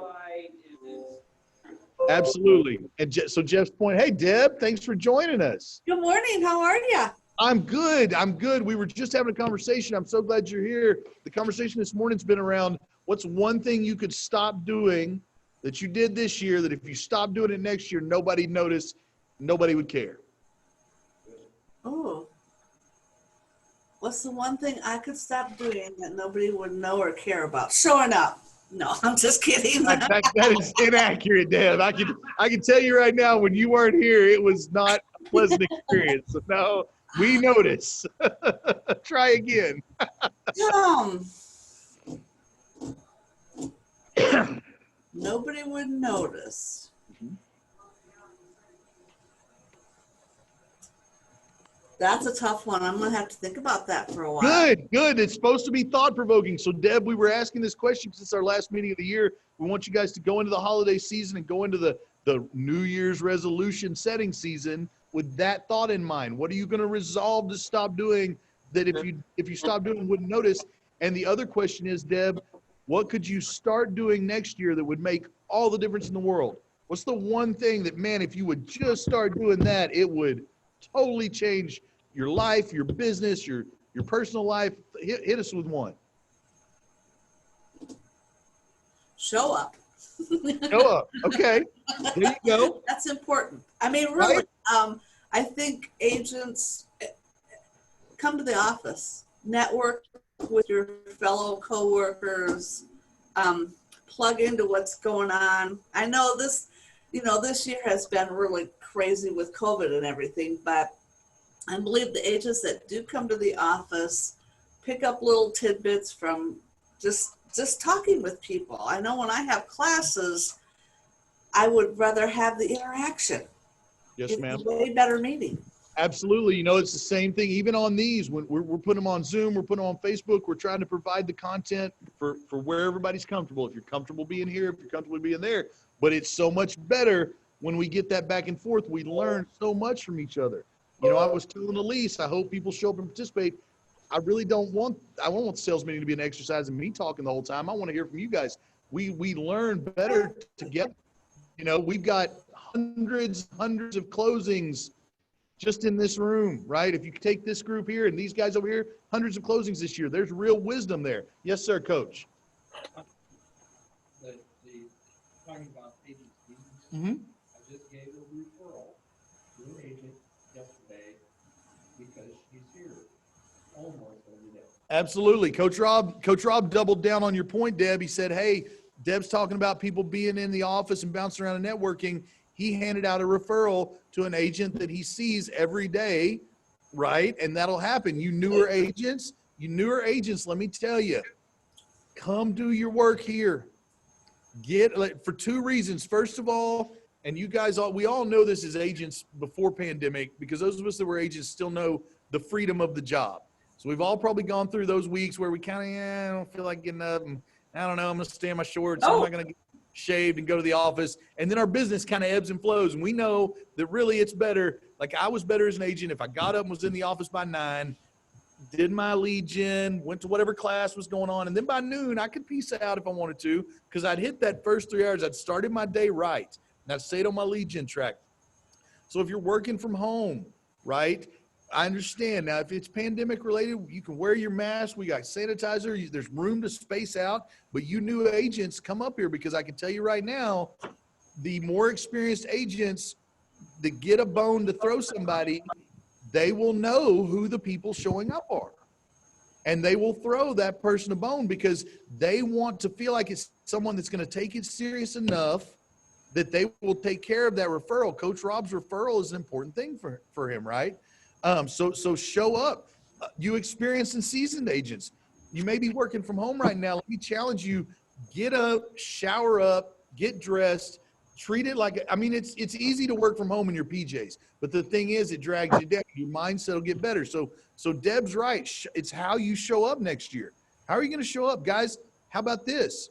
Absolutely. And so Jeff's point, hey, Deb, thanks for joining us. Good morning. How are you? I'm good. We were just having a conversation. I'm so glad you're here. The conversation this morning's been around what's one thing you could stop doing that you did this year that if you stop doing it next year, nobody'd notice, nobody would care. Oh, what's the one thing I could stop doing that nobody would know or care about? Showing up. No, I'm just kidding. That is inaccurate, Deb. I can tell you right now, when you weren't here, it was not a pleasant experience. So no, we notice. Try again. Nobody would notice. That's a tough one. I'm going to have to think about that for a while. Good. It's supposed to be thought-provoking. So, Deb, we were asking this question because it's our last meeting of the year. We want you guys to go into the holiday season and go into the New Year's resolution setting season with that thought in mind. What are you going to resolve to stop doing that if you stop doing wouldn't notice? And the other question is, Deb, what could you start doing next year that would make all the difference in the world? What's the one thing that, man, if you would just start doing that, it would totally change your life, your business, your personal life? Hit us with one. Show up. Show up. Okay. There you go. That's important. I mean, really, right? I think agents come to the office, network with your fellow coworkers, plug into what's going on. I know this year has been really crazy with COVID and everything, but I believe the agents that do come to the office pick up little tidbits from just talking with people. I know when I have classes, I would rather have the interaction. Yes, ma'am. It's a way better meeting. Absolutely. You know, it's the same thing. Even on these, when we're putting them on Zoom, we're putting them on Facebook. We're trying to provide the content for where everybody's comfortable. If you're comfortable being here, if you're comfortable being there, but it's so much better when we get that back and forth. We learn so much from each other. You know, I was telling Elise, I hope people show up and participate. I really don't want the sales meeting to be an exercise in me talking the whole time. I want to hear from you guys. We learn better together. You know, we've got hundreds of closings just in this room, right? If you take this group here and these guys over here, hundreds of closings this year. There's real wisdom there. Yes, sir, Coach. The talking about agencies. Mm-hmm. I just gave a referral to an agent yesterday because she's here almost every day. Absolutely. Coach Rob doubled down on your point, Deb. He said, hey, Deb's talking about people being in the office and bouncing around and networking. He handed out a referral to an agent that he sees every day, right? And that'll happen. You newer agents, let me tell you, come do your work here. For two reasons. First of all, and you guys we all know this as agents before pandemic, because those of us that were agents still know the freedom of the job. So we've all probably gone through those weeks where we kind of, I don't feel like getting up, and I don't know, I'm going to stay in my shorts. I'm not going to get shaved and go to the office. And then our business kind of ebbs and flows. And we know that really it's better. Like I was better as an agent if I got up and was in the office by 9, did my lead gen, went to whatever class was going on. And then by noon, I could peace out if I wanted to, because I'd hit that first 3 hours. I'd started my day right. And I'd stayed on my lead gen track. So if you're working from home, right, I understand. Now, if it's pandemic related, you can wear your mask. We got sanitizer. There's room to space out. But you new agents, come up here, because I can tell you right now, the more experienced agents that get a bone to throw somebody, they will know who the people showing up are. And they will throw that person a bone because they want to feel like it's someone that's going to take it serious enough that they will take care of that referral. Coach Rob's referral is an important thing for him, right? So show up. You experienced and seasoned agents. You may be working from home right now. Let me challenge you. Get up, shower up, get dressed, treat it like, it's easy to work from home in your PJs, but the thing is it drags you down. Your mindset will get better. So Deb's right. It's how you show up next year. How are you going to show up, guys? How about this?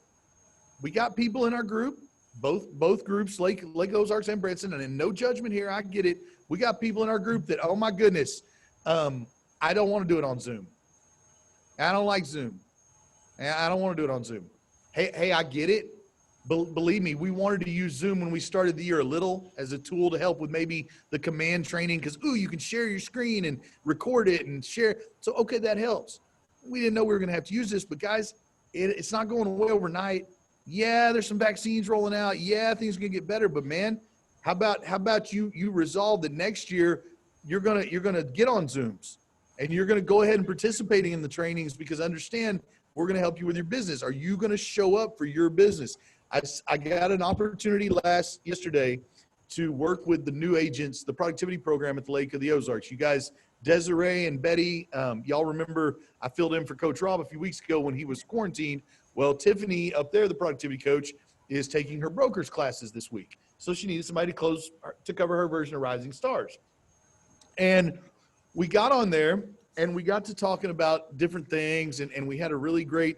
We got people in our group, both groups, Lake Ozarks and Branson, and in no judgment here, I get it. We got people in our group that, oh my goodness, I don't want to do it on Zoom. I don't like Zoom. I don't want to do it on Zoom. Hey, I get it. Believe me, we wanted to use Zoom when we started the year a little as a tool to help with maybe the command training, because, you can share your screen and record it and share. So, okay, that helps. We didn't know we were going to have to use this, but guys, it's not going away overnight. Yeah, there's some vaccines rolling out. Yeah, things are going to get better, but man, how about you resolve that next year you're gonna get on Zooms and you're gonna go ahead and participating in the trainings, because understand we're gonna help you with your business. Are you gonna show up for your business? I got an opportunity yesterday to work with the new agents, the productivity program at the Lake of the Ozarks. You guys, Desiree and Betty, y'all remember I filled in for Coach Rob a few weeks ago when he was quarantined. Well, Tiffany up there, the productivity coach, is taking her broker's classes this week. So she needed somebody to cover her version of Rising Stars. And we got on there and we got to talking about different things. And we had a really great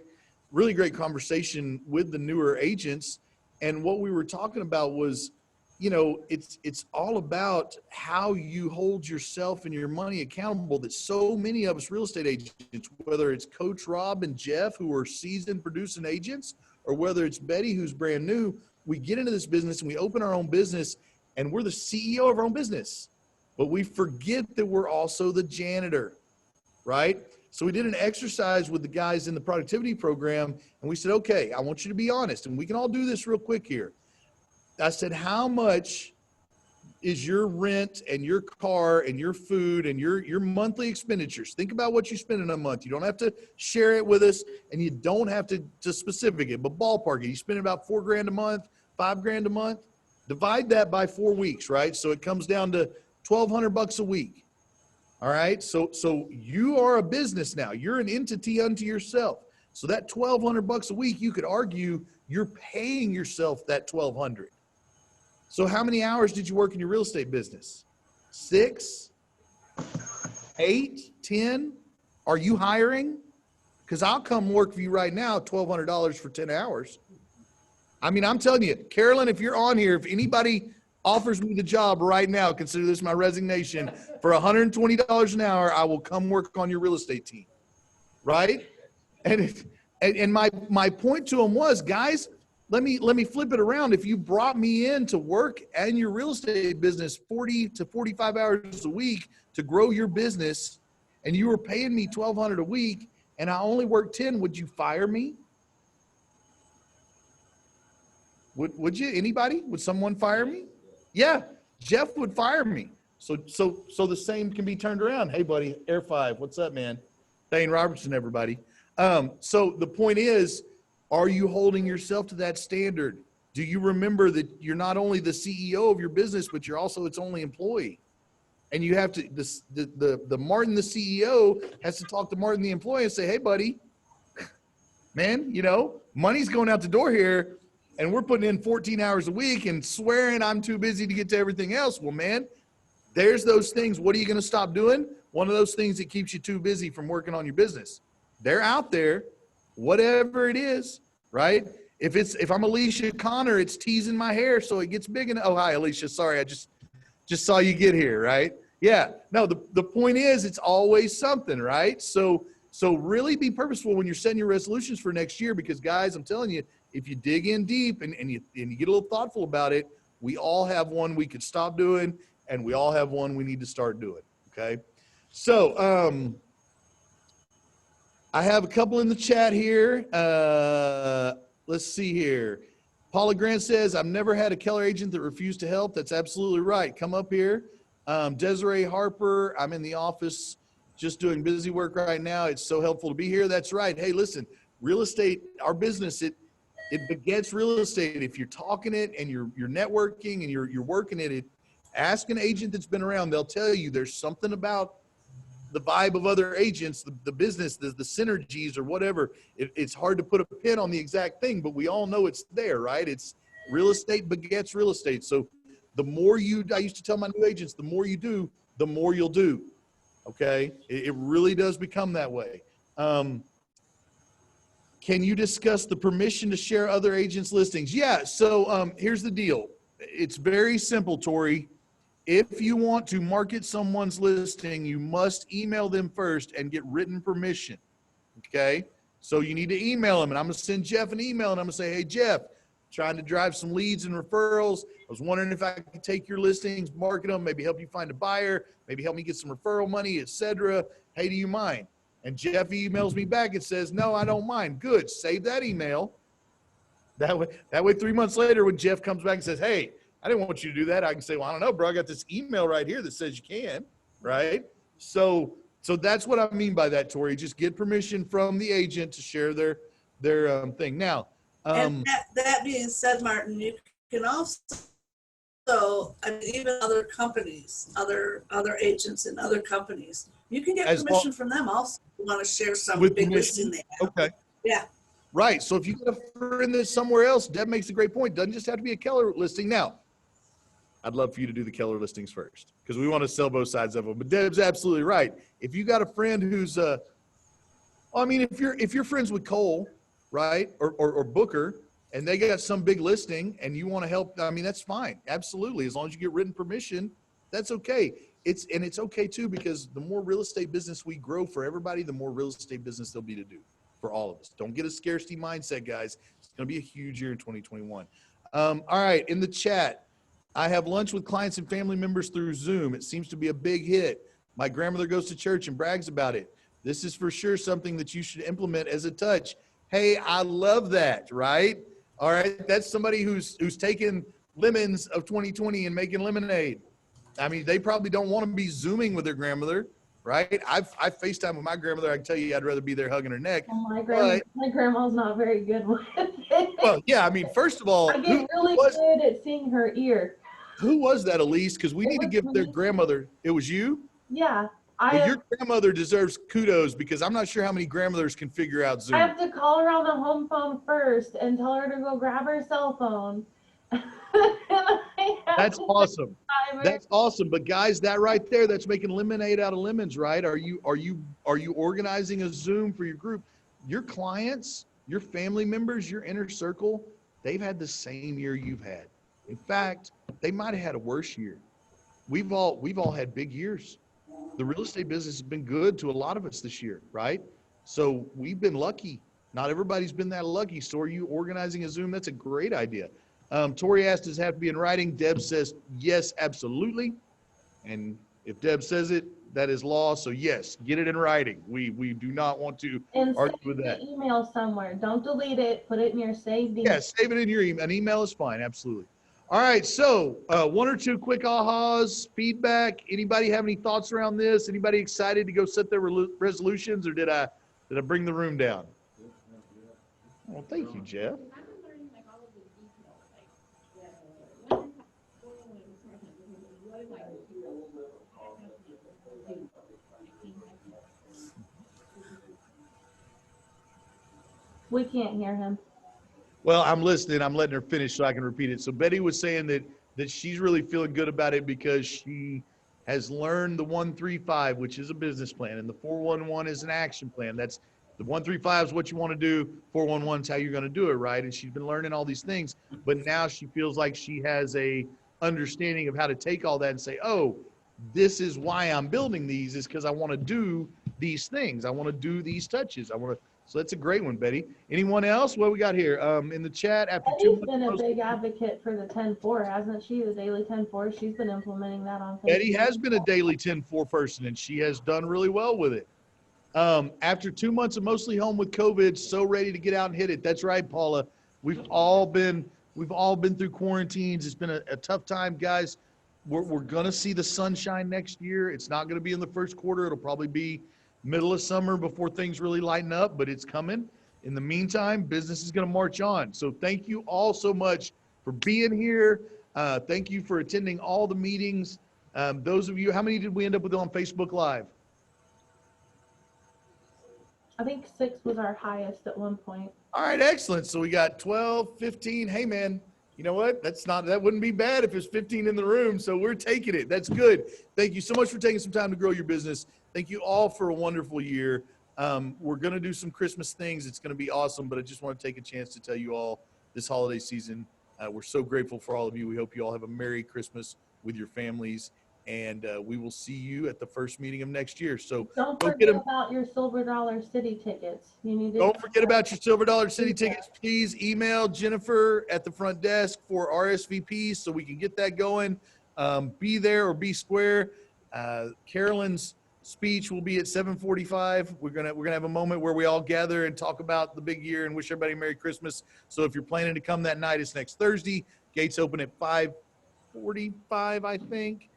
conversation with the newer agents. And what we were talking about was, it's all about how you hold yourself and your money accountable, that so many of us real estate agents, whether it's Coach Rob and Jeff, who are seasoned producing agents, or whether it's Betty, who's brand new, we get into this business and we open our own business and we're the CEO of our own business, but we forget that we're also the janitor, right? So we did an exercise with the guys in the productivity program and we said, okay, I want you to be honest, and we can all do this real quick here. I said, how much is your rent and your car and your food and your monthly expenditures? Think about what you spend in a month. You don't have to share it with us, and you don't have to specific it, but ballpark it. You spend about $4,000 a month, $5,000 a month. Divide that by 4 weeks, right? So it comes down to $1,200 a week. All right. So you are a business now. You're an entity unto yourself. So that $1,200 a week, you could argue you're paying yourself that $1,200. So how many hours did you work in your real estate business? 6? 8, 10? Are you hiring? Because I'll come work for you right now, $1,200 for 10 hours. I mean, I'm telling you, Carolyn, if you're on here, if anybody offers me the job right now, consider this my resignation, for $120 an hour, I will come work on your real estate team, right? And my point to him was, guys, let me flip it around. If you brought me in to work in your real estate business 40 to 45 hours a week to grow your business, and you were paying me $1,200 a week, and I only work 10, would you fire me? Would you? Anybody? Would someone fire me? Yeah, Jeff would fire me. So the same can be turned around. Hey, buddy, Air 5, what's up, man? Thane Robertson, everybody. So the point is, are you holding yourself to that standard? Do you remember that you're not only the CEO of your business, but you're also its only employee? And you have to, the Martin, the CEO, has to talk to Martin, the employee, and say, hey, buddy, man, you know, money's going out the door here, and we're putting in 14 hours a week and swearing I'm too busy to get to everything else. Well, man, there's those things. What are you going to stop doing? One of those things that keeps you too busy from working on your business. They're out there, whatever it is, right? If I'm Alicia Connor, it's teasing my hair so it gets big. Oh, hi, Alicia. Sorry, I just saw you get here, right? Yeah. No, the point is, it's always something, right? So really be purposeful when you're setting your resolutions for next year, because guys, I'm telling you, if you dig in deep and you get a little thoughtful about it, we all have one we could stop doing, and we all have one we need to start doing. Okay. So, I have a couple in the chat here. Let's see here. Paula Grant says, I've never had a Keller agent that refused to help. That's absolutely right. Come up here. Desiree Harper, I'm in the office just doing busy work right now. It's so helpful to be here. That's right. Hey, listen, real estate, our business, it begets real estate. If you're talking it and you're networking and you're working it, ask an agent that's been around. They'll tell you there's something about the vibe of other agents, the business, the synergies or whatever. It's hard to put a pin on the exact thing, but we all know it's there, right? It's real estate begets real estate. So the more I used to tell my new agents, the more you do, the more you'll do. Okay. It really does become that way. Can you discuss the permission to share other agents' listings? Yeah. So here's the deal. It's very simple, Tori. If you want to market someone's listing, you must email them first and get written permission. Okay. So you need to email them, and I'm going to send Jeff an email, and I'm going to say, hey, Jeff, trying to drive some leads and referrals. I was wondering if I could take your listings, market them, maybe help you find a buyer, maybe help me get some referral money, etc. Hey, do you mind? And Jeff emails me back and says, no, I don't mind. Good. Save that email. That way 3 months later, when Jeff comes back and says, hey, I didn't want you to do that, I can say, well, I don't know, bro. I got this email right here that says you can, right? So that's what I mean by that, Tori. Just get permission from the agent to share their thing. Now, and that being said, Martin, you can also, I mean, even other companies, other agents in other companies, you can get permission from them also if you want to share some big listing they have. Okay. Yeah. Right. So if you got a friend that's somewhere else, Deb makes a great point. Doesn't just have to be a Keller listing. Now, I'd love for you to do the Keller listings first, because we want to sell both sides of them. But Deb's absolutely right. If you got a friend who's, if you're friends with Cole, right, or Booker, and they got some big listing and you want to help, I mean, that's fine. Absolutely. As long as you get written permission, that's okay. It's okay too, because the more real estate business we grow for everybody, the more real estate business there'll be to do for all of us. Don't get a scarcity mindset, guys. It's going to be a huge year in 2021. All right. In the chat, I have lunch with clients and family members through Zoom. It seems to be a big hit. My grandmother goes to church and brags about it. This is for sure something that you should implement as a touch. Hey, I love that, right? All right. That's somebody who's taken lemons of 2020 and making lemonade. I mean, they probably don't want to be Zooming with their grandmother, right? I've FaceTime with my grandmother. I can tell you I'd rather be there hugging her neck. Oh, my grandma's not very good with it. Well, yeah, I mean, first of all, I get really good at seeing her ear. Who was that, Elise? Because we need to give their grandmother. It was you? Yeah. Well, your grandmother deserves kudos, because I'm not sure how many grandmothers can figure out Zoom. I have to call her on the home phone first and tell her to go grab her cell phone. That's awesome. timer. That's awesome. But guys, that right there, that's making lemonade out of lemons, right? Are you organizing a Zoom for your group? Your clients, your family members, your inner circle, they've had the same year you've had. In fact, they might have had a worse year. We've all had big years. The real estate business has been good to a lot of us this year, right? So we've been lucky. Not everybody's been that lucky. So are you organizing a Zoom? That's a great idea. Tori asked, does it have to be in writing? Deb says, yes, absolutely. And if Deb says it, that is law. So yes, get it in writing. We do not want to And argue save with that. the email somewhere. Don't delete it. Put it in your saved email. Yeah, save it in your email. An email is fine. Absolutely. All right. So one or two quick ahas, feedback. Anybody have any thoughts around this? Anybody excited to go set their resolutions, or did I bring the room down? Well, thank you, Jeff. We can't hear him. Well, I'm listening. I'm letting her finish so I can repeat it. So Betty was saying that she's really feeling good about it because she has learned the 135, which is a business plan, and the 411 is an action plan. That's the 135 is what you want to do. 411 is how you're going to do it, right? And she's been learning all these things, but now she feels like she has a understanding of how to take all that and say, oh, this is why I'm building these, is because I want to do these things. I want to do these touches. So that's a great one, Betty. Anyone else? What we got here? In the chat after Betty's 2 been a months. big advocate for the 10-4, hasn't she? The daily 10-4. She's been implementing that on Facebook. Betty has been a daily 10-4 person, and she has done really well with it. After 2 months of mostly home with COVID, so ready to get out and hit it. That's right, Paula. We've all been through quarantines. It's been a tough time, guys. We're gonna see the sunshine next year. It's not gonna be in the first quarter. It'll probably be middle of summer before things really lighten up, but it's coming. In the meantime, business is going to march on. So thank you all so much for being here. Thank you for attending all the meetings. Those of you, how many did we end up with on Facebook Live? I think 6 was our highest at one point. All right, excellent. So we got 12, 15. Hey, man, you know what? That wouldn't be bad if there's 15 in the room. So we're taking it. That's good. Thank you so much for taking some time to grow your business. Thank you all for a wonderful year. We're going to do some Christmas things. It's going to be awesome, but I just want to take a chance to tell you all this holiday season, we're so grateful for all of you. We hope you all have a Merry Christmas with your families, and we will see you at the first meeting of next year. So Don't go forget get them. about your Silver Dollar City tickets. You need to. Don't forget about your Silver Dollar City tickets. Please email Jennifer at the front desk for RSVPs so we can get that going. Be there or be square. Carolyn's speech will be at 7:45. We're gonna have a moment where we all gather and talk about the big year and wish everybody Merry Christmas. So if you're planning to come that night, it's next Thursday. Gates open at 5:45, I think.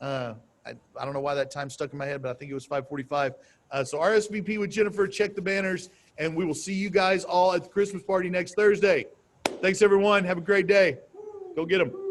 I don't know why that time stuck in my head, but I think it was 5:45. So RSVP with Jennifer, check the banners, and we will see you guys all at the Christmas party next Thursday. Thanks, everyone. Have a great day. Go get them.